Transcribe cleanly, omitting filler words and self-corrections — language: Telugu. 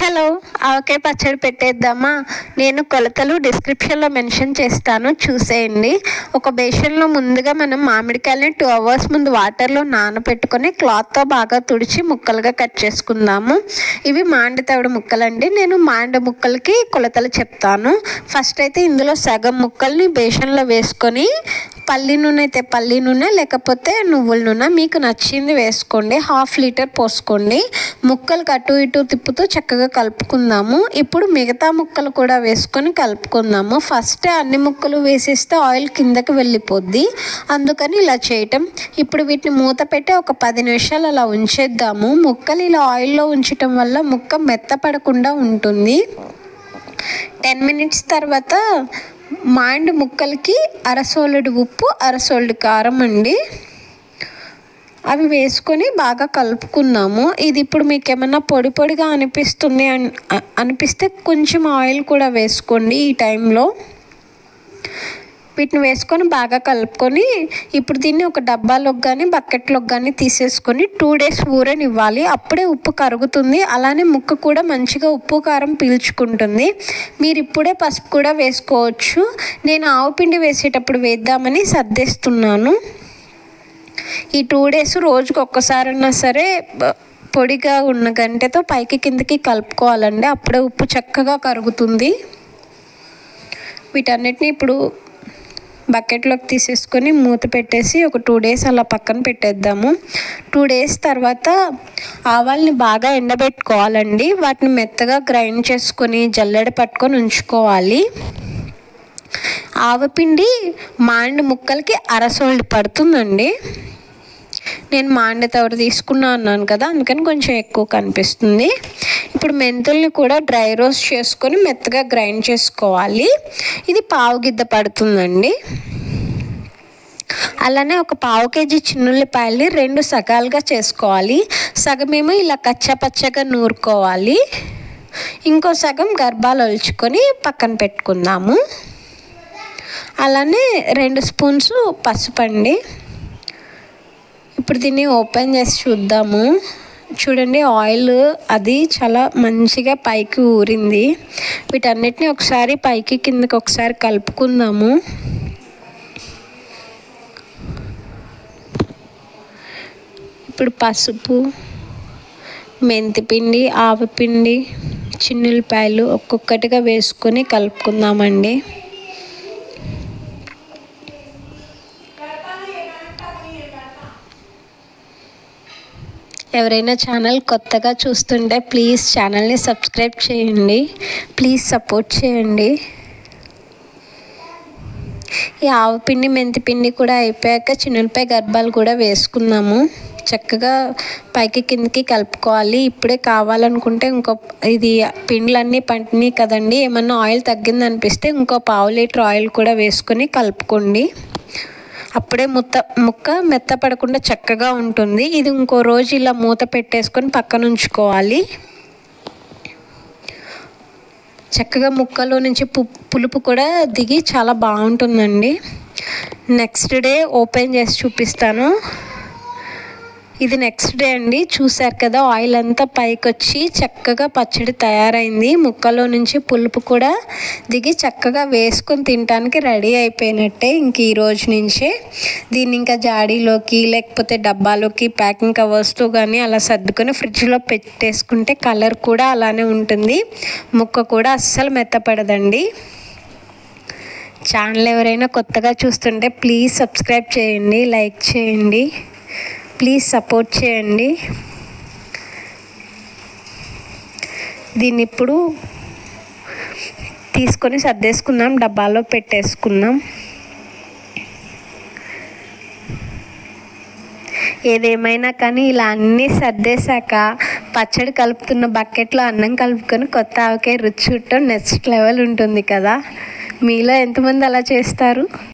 హలో, ఆవకాయ పచ్చడి పెట్టేద్దామా? నేను కొలతలు డిస్క్రిప్షన్లో మెన్షన్ చేస్తాను, చూసేయండి. ఒక బేషన్లో ముందుగా మనం మామిడికాయలని 2 hours ముందు వాటర్లో నానబెట్టుకొని క్లాత్తో బాగా తుడిచి ముక్కలుగా కట్ చేసుకుందాము. ఇవి మాండి తవిడి ముక్కలండి. నేను మాండి ముక్కలకి కొలతలు చెప్తాను. ఫస్ట్ అయితే ఇందులో సగం ముక్కల్ని బేషన్లో వేసుకొని పల్లి నూనె అయితే పల్లి నూనె, లేకపోతే నువ్వుల నూనె మీకు నచ్చింది వేసుకోండి. 1/2 లీటర్ పోసుకోండి. ముక్కలు అటు ఇటు తిప్పుతూ చక్కగా కలుపుకుందాము. ఇప్పుడు మిగతా ముక్కలు కూడా వేసుకొని కలుపుకుందాము. ఫస్ట్ అన్ని ముక్కలు వేసేస్తే ఆయిల్ కిందకి వెళ్ళిపోద్ది, అందుకని ఇలా చేయటం. ఇప్పుడు వీటిని మూత పెట్టి ఒక 10 నిమిషాలు అలా ఉంచేద్దాము. ముక్కలు ఇలా ఆయిల్లో ఉంచటం వల్ల ముక్క మెత్తపడకుండా ఉంటుంది. 10 minutes తర్వాత మాండి ముక్కలకి అరసోలుడు ఉప్పు, అరసోలుడు కారం అండి, అవి వేసుకొని బాగా కలుపుకున్నాము. ఇది ఇప్పుడు మీకు ఏమన్నా పొడి పొడిగా అనిపిస్తే కొంచెం ఆయిల్ కూడా వేసుకోండి. ఈ టైంలో వీటిని వేసుకొని బాగా కలుపుకొని ఇప్పుడు దీన్ని ఒక డబ్బాలోకి కానీ బకెట్లోకి కానీ తీసేసుకొని 2 days ఊరనివ్వాలి. అప్పుడే ఉప్పు కరుగుతుంది, అలానే ముక్క కూడా మంచిగా ఉప్పు కారం పీల్చుకుంటుంది. మీరు ఇప్పుడే పసుపు కూడా వేసుకోవచ్చు. నేను ఆవు పిండి వేసేటప్పుడు వేద్దామని సర్దేస్తున్నాను. ఈ 2 days రోజుకి ఒక్కసారన్నా సరే పొడిగా ఉన్న గంటెతో పైకి కిందకి కలుపుకోవాలండి, అప్పుడే ఉప్పు చక్కగా కరుగుతుంది. వీటన్నిటిని ఇప్పుడు బకెట్లోకి తీసేసుకొని మూత పెట్టేసి ఒక 2 days అలా పక్కన పెట్టేద్దాము. 2 days తర్వాత ఆవాల్ని బాగా ఎండబెట్టుకోవాలండి. వాటిని మెత్తగా గ్రైండ్ చేసుకొని జల్లెడ పట్టుకొని ఉంచుకోవాలి. ఆవపిండి మాండి ముక్కలకి అరసోల్డ్ పడుతుందండి. నేను మాండి తవిడి తీసుకున్నా అన్నాను కదా, అందుకని కొంచెం ఎక్కువ కనిపిస్తుంది. ఇప్పుడు మెంతుల్ని కూడా డ్రై రోస్ట్ చేసుకొని మెత్తగా గ్రైండ్ చేసుకోవాలి. ఇది 1/4 గిద్ద పడుతుందండి. అలానే ఒక 1/4 kg చిన్నుల్లిపాయల్ని 2 సగాలుగా చేసుకోవాలి. సగమేమో ఇలా కచ్చాపచ్చగా నూరుకోవాలి, ఇంకో సగం గర్భాలు ఒలుచుకొని పక్కన పెట్టుకుందాము. అలానే 2 spoons పసుపు అండి. ఇప్పుడు దీన్ని ఓపెన్ చేసి చూద్దాము. చూడండి, ఆయిల్ అది చాలా మంచిగా పైకి ఊరింది. వీటన్నిటిని ఒకసారి పైకి కిందకి ఒకసారి కలుపుకుందాము. ఇప్పుడు పసుపు, మెంతిపిండి, ఆవపిండి, చిన్నులపాయలు ఒక్కొక్కటిగా వేసుకొని కలుపుకుందామండి. ఎవరైనా ఛానల్ కొత్తగా చూస్తుంటే ప్లీజ్ ఛానల్ని సబ్స్క్రైబ్ చేయండి, ప్లీజ్ సపోర్ట్ చేయండి. ఈ ఆవపిండి మెంతిపిండి కూడా అయిపోయాక చిన్నులపాయ గర్భాలు కూడా వేసుకుందాము. చక్కగా పైకి కిందకి కలుపుకోవాలి. ఇప్పుడే కావాలనుకుంటే ఇది పిండ్లన్నీ పంటినాయి కదండి, ఏమన్నా ఆయిల్ తగ్గింది అనిపిస్తే ఇంకో 1/2 లీటర్ ఆయిల్ కూడా వేసుకొని కలుపుకోండి. అప్పుడే ముక్క మెత్తపడకుండా చక్కగా ఉంటుంది. ఇది ఇంకో రోజు ఇలా మూత పెట్టేసుకొని పక్కన ఉంచుకోవాలి. చక్కగా ముక్కలో నుంచి పులుపు కూడా దిగి చాలా బాగుంటుందండి. నెక్స్ట్ డే ఓపెన్ చేసి చూపిస్తాను. ఇది నెక్స్ట్ డే అండి. చూసారు కదా, ఆయిల్ అంతా పైకి వచ్చి చక్కగా పచ్చడి తయారైంది. ముక్కలో నుంచి పులుపు కూడా దిగి చక్కగా వేసుకొని తినడానికి రెడీ అయిపోయినట్టే. ఇంక ఈ రోజు నుంచే దీన్ని ఇంకా జాడీలోకి లేకపోతే డబ్బాలోకి ప్యాకింగ్ కవర్స్తో కానీ అలా సర్దుకొని ఫ్రిడ్జ్లో పెట్టేసుకుంటే కలర్ కూడా అలానే ఉంటుంది, ముక్క కూడా అస్సలు మెత్తపడదండి. ఛానల్ ఎవరైనా కొత్తగా చూస్తుంటే ప్లీజ్ సబ్స్క్రైబ్ చేయండి, లైక్ చేయండి, ప్లీజ్ సపోర్ట్ చేయండి. దీన్ని ఇప్పుడు తీసుకొని సర్దేసుకుందాం, డబ్బాలో పెట్టేసుకుందాం. ఏదేమైనా కానీ ఇలా అన్నీ సర్దేశాక పచ్చడి కలుపుతున్న బకెట్లో అన్నం కలుపుకొని కొత్త ఆవకాయ రుచి చూడటం నెక్స్ట్ లెవెల్ ఉంటుంది కదా. మీలో ఎంతమంది అలా చేస్తారు?